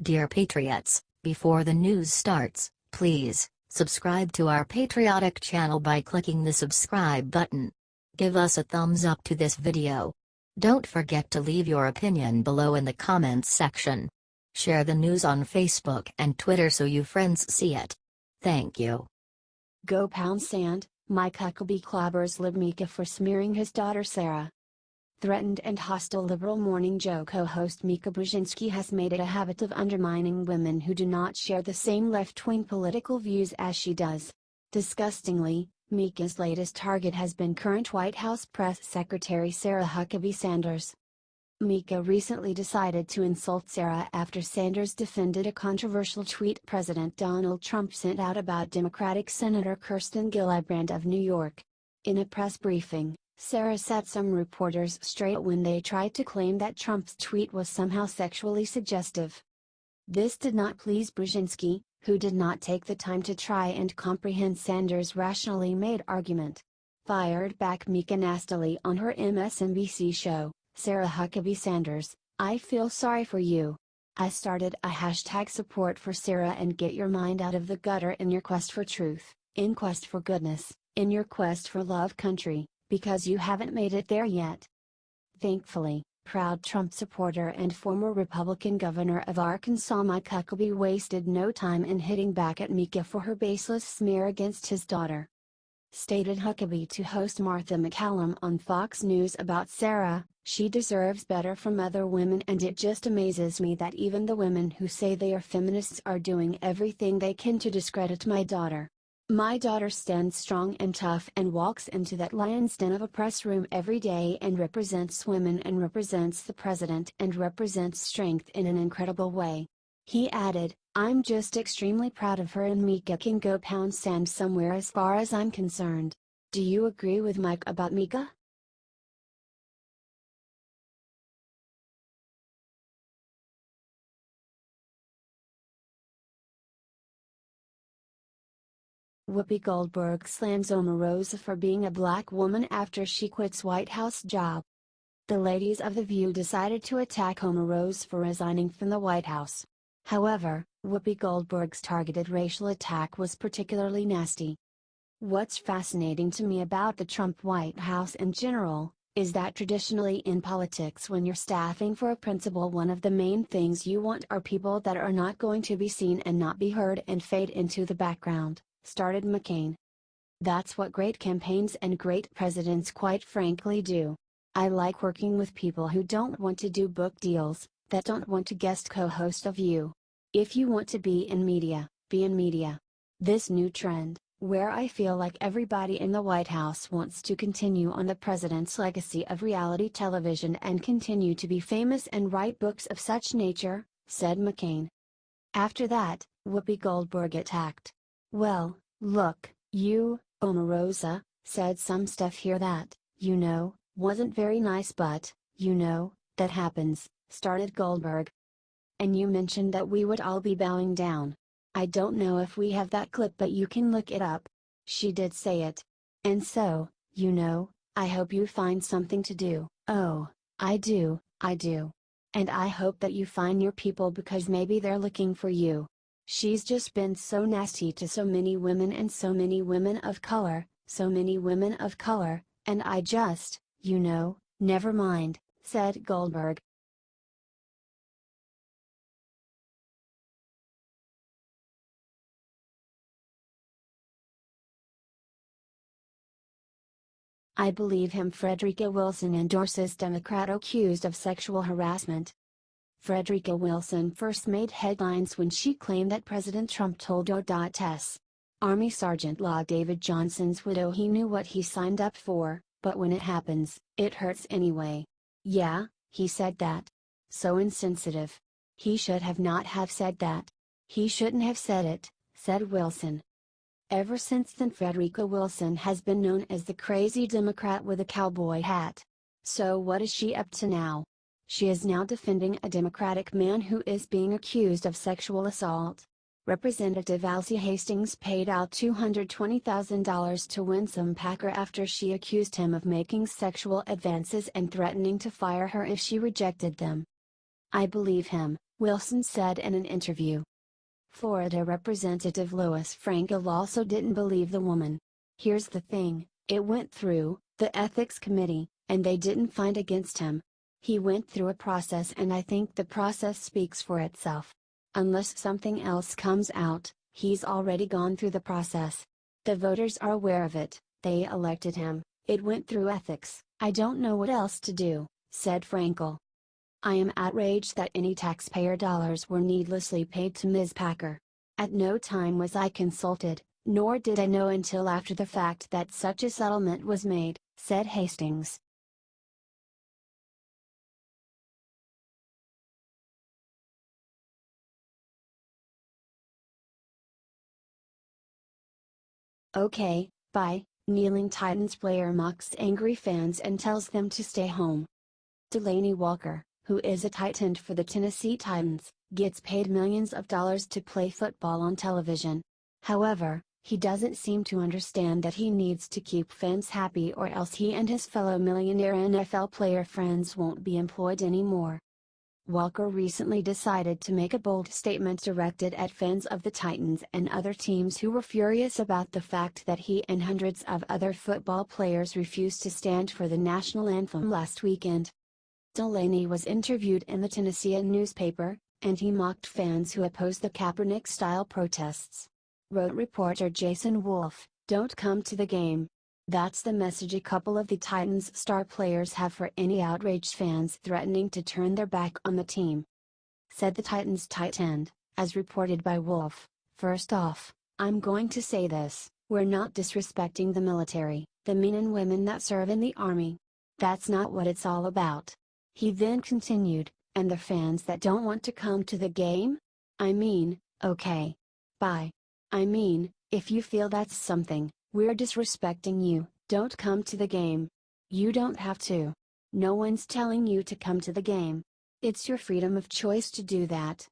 Dear Patriots, before the news starts, please subscribe to our patriotic channel by clicking the subscribe button. Give us a thumbs up to this video. Don't forget to leave your opinion below in the comments section. Share the news on Facebook and Twitter so you friends see it. Thank you. Go pound sand, Mike Huckabee Clobbers Lib Mika for smearing his daughter Sarah. Threatened and hostile liberal morning Joe co-host Mika Brzezinski has made it a habit of undermining women who do not share the same left-wing political views as she does. Disgustingly, Mika's latest target has been current White House Press Secretary Sarah Huckabee Sanders. Mika recently decided to insult Sarah after Sanders defended a controversial tweet President Donald Trump sent out about Democratic Senator Kirsten Gillibrand of New York. In a press briefing, Sarah set some reporters straight when they tried to claim that Trump's tweet was somehow sexually suggestive. This did not please Brzezinski, who did not take the time to try and comprehend Sanders' rationally made argument. Fired back Mika nastily on her MSNBC show, Sarah Huckabee Sanders, "I feel sorry for you. I started a hashtag support for Sarah and get your mind out of the gutter in your quest for truth, in quest for goodness, in your quest for love country, because you haven't made it there yet." Thankfully, proud Trump supporter and former Republican governor of Arkansas Mike Huckabee wasted no time in hitting back at Mika for her baseless smear against his daughter. Stated Huckabee to host Martha McCallum on Fox News about Sarah, "She deserves better from other women and it just amazes me that even the women who say they are feminists are doing everything they can to discredit my daughter. My daughter stands strong and tough and walks into that lion's den of a press room every day and represents women and represents the president and represents strength in an incredible way." He added, "I'm just extremely proud of her and Mika can go pound sand somewhere as far as I'm concerned." Do you agree with Mike about Mika? Whoopi Goldberg slams Omarosa for being a black woman after she quits White House job. The ladies of The View decided to attack Omarosa for resigning from the White House. However, Whoopi Goldberg's targeted racial attack was particularly nasty. What's fascinating to me about the Trump White House in general, is that traditionally in politics when you're staffing for a principal one of the main things you want are people that are not going to be seen and not be heard and fade into the background, started McCain. That's what great campaigns and great presidents quite frankly do. I like working with people who don't want to do book deals, that don't want to guest co-host of you. If you want to be in media, be in media. This new trend, where I feel like everybody in the White House wants to continue on the president's legacy of reality television and continue to be famous and write books of such nature, said McCain. After that, Whoopi Goldberg attacked. "Well, look, you, Omarosa, said some stuff here that, wasn't very nice but, that happens," started Goldberg. "And you mentioned that we would all be bowing down. I don't know if we have that clip but you can look it up. She did say it. And so, I hope you find something to do." "Oh, I do. And I hope that you find your people because maybe they're looking for you. She's just been so nasty to so many women and so many women of color, and I just, never mind," said Goldberg. "I believe him." Frederica Wilson endorses Democrat accused of sexual harassment. Frederica Wilson first made headlines when she claimed that President Trump told O.S. Army Sergeant Law David Johnson's widow he knew what he signed up for, but when it happens, it hurts anyway. "Yeah, he said that. So insensitive. He should have not have said that. He shouldn't have said it," said Wilson. Ever since then Frederica Wilson has been known as the crazy Democrat with a cowboy hat. So what is she up to now? She is now defending a Democratic man who is being accused of sexual assault. Representative Alcee Hastings paid out $220,000 to Winsome Packer after she accused him of making sexual advances and threatening to fire her if she rejected them. "I believe him," Wilson said in an interview. Florida Representative Louis Frankel also didn't believe the woman. Here's the thing, it went through the ethics committee, and they didn't find against him. He went through a process, and I think the process speaks for itself. Unless something else comes out, he's already gone through the process. The voters are aware of it, they elected him, it went through ethics, I don't know what else to do, said Frankel. I am outraged that any taxpayer dollars were needlessly paid to Ms. Packer. At no time was I consulted, nor did I know until after the fact that such a settlement was made, said Hastings. Okay, bye. Kneeling Titans player mocks angry fans and tells them to stay home. Delanie Walker, who is a tight end for the Tennessee Titans, gets paid millions of dollars to play football on television. However, he doesn't seem to understand that he needs to keep fans happy, or else he and his fellow millionaire NFL player friends won't be employed anymore. Walker recently decided to make a bold statement directed at fans of the Titans and other teams who were furious about the fact that he and hundreds of other football players refused to stand for the national anthem last weekend. Delanie was interviewed in the Tennessee newspaper, and he mocked fans who opposed the Kaepernick-style protests. Wrote reporter Jason Wolf, "Don't come to the game." That's the message a couple of the Titans' star players have for any outraged fans threatening to turn their back on the team. Said the Titans tight end, as reported by Wolf, "First off, I'm going to say this, we're not disrespecting the military, the men and women that serve in the Army. That's not what it's all about." He then continued, "And the fans that don't want to come to the game? I mean, okay. Bye. I mean, if you feel that's something, we're disrespecting you, don't come to the game. You don't have to. No one's telling you to come to the game. It's your freedom of choice to do that."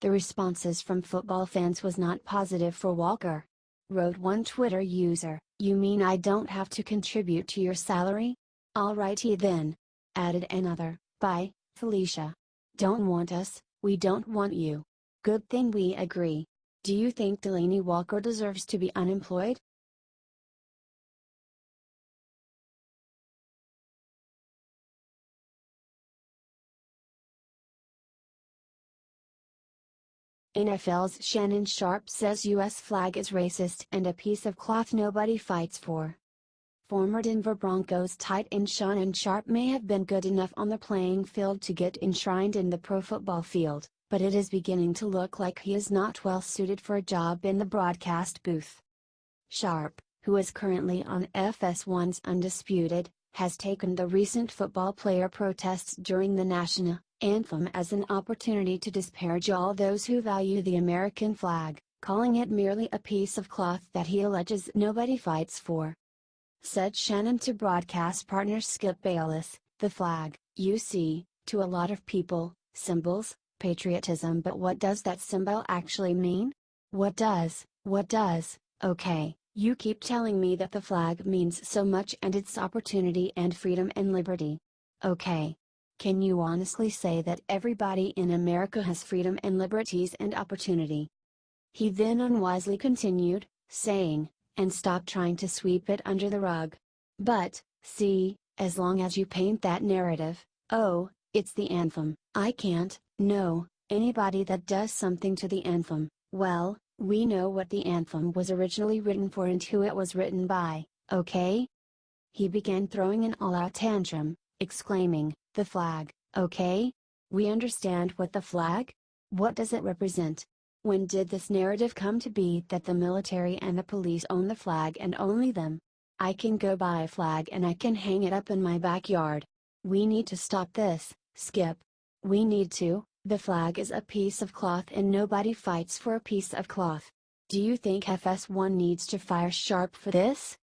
The responses from football fans was not positive for Walker. Wrote one Twitter user, "You mean I don't have to contribute to your salary? Alrighty then." Added another, "Bye, Felicia. Don't want us, we don't want you. Good thing we agree. Do you think Delanie Walker deserves to be unemployed?" NFL's Shannon Sharpe says US flag is racist and a piece of cloth nobody fights for. Former Denver Broncos tight end Shannon Sharpe may have been good enough on the playing field to get enshrined in the pro football field, but it is beginning to look like he is not well suited for a job in the broadcast booth. Sharpe, who is currently on FS1's Undisputed, has taken the recent football player protests during the national anthem as an opportunity to disparage all those who value the American flag, calling it merely a piece of cloth that he alleges nobody fights for. Said Shannon to broadcast partner Skip Bayless, "The flag, you see, to a lot of people, symbols, patriotism, but what does that symbol actually mean? What does, okay, you keep telling me that the flag means so much and it's opportunity and freedom and liberty. Okay. Can you honestly say that everybody in America has freedom and liberties and opportunity?" He then unwisely continued, saying, "And stop trying to sweep it under the rug. But, see, as long as you paint that narrative, oh, it's the anthem, I can't, no, anybody that does something to the anthem, well, we know what the anthem was originally written for and who it was written by, okay?" He began throwing an all-out tantrum, exclaiming, "The flag, okay? We understand what the flag? What does it represent? When did this narrative come to be that the military and the police own the flag and only them? I can go buy a flag and I can hang it up in my backyard. We need to stop this, Skip. We need to. The flag is a piece of cloth and nobody fights for a piece of cloth. Do you think FS1 needs to fire Sharpe for this?"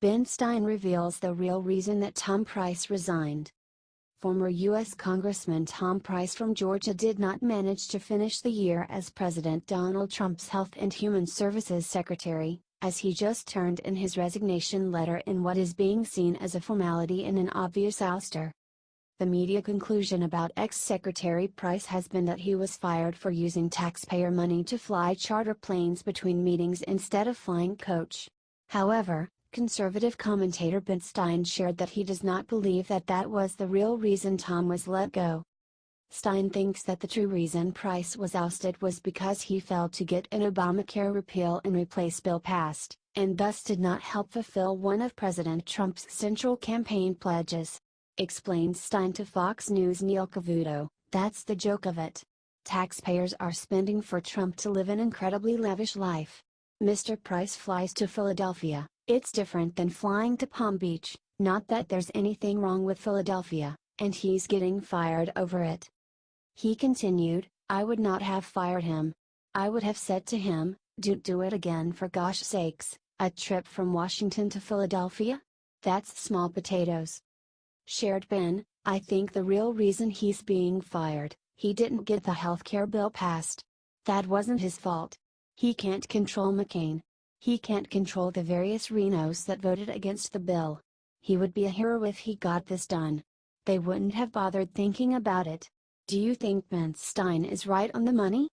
Ben Stein reveals the real reason that Tom Price resigned. Former U.S. Congressman Tom Price from Georgia did not manage to finish the year as President Donald Trump's Health and Human Services Secretary, as he just turned in his resignation letter in what is being seen as a formality and an obvious ouster. The media conclusion about ex-Secretary Price has been that he was fired for using taxpayer money to fly charter planes between meetings instead of flying coach. However, conservative commentator Ben Stein shared that he does not believe that that was the real reason Tom was let go. Stein thinks that the true reason Price was ousted was because he failed to get an Obamacare repeal and replace bill passed, and thus did not help fulfill one of President Trump's central campaign pledges. Explained Stein to Fox News' Neil Cavuto, "That's the joke of it. Taxpayers are spending for Trump to live an incredibly lavish life. Mr. Price flies to Philadelphia. It's different than flying to Palm Beach, not that there's anything wrong with Philadelphia, and he's getting fired over it." He continued, "I would not have fired him. I would have said to him, don't do it again for gosh sakes, a trip from Washington to Philadelphia? That's small potatoes." Shared Ben, "I think the real reason he's being fired, he didn't get the healthcare bill passed. That wasn't his fault. He can't control McCain. He can't control the various Renos that voted against the bill. He would be a hero if he got this done. They wouldn't have bothered thinking about it." Do you think Ben Stein is right on the money?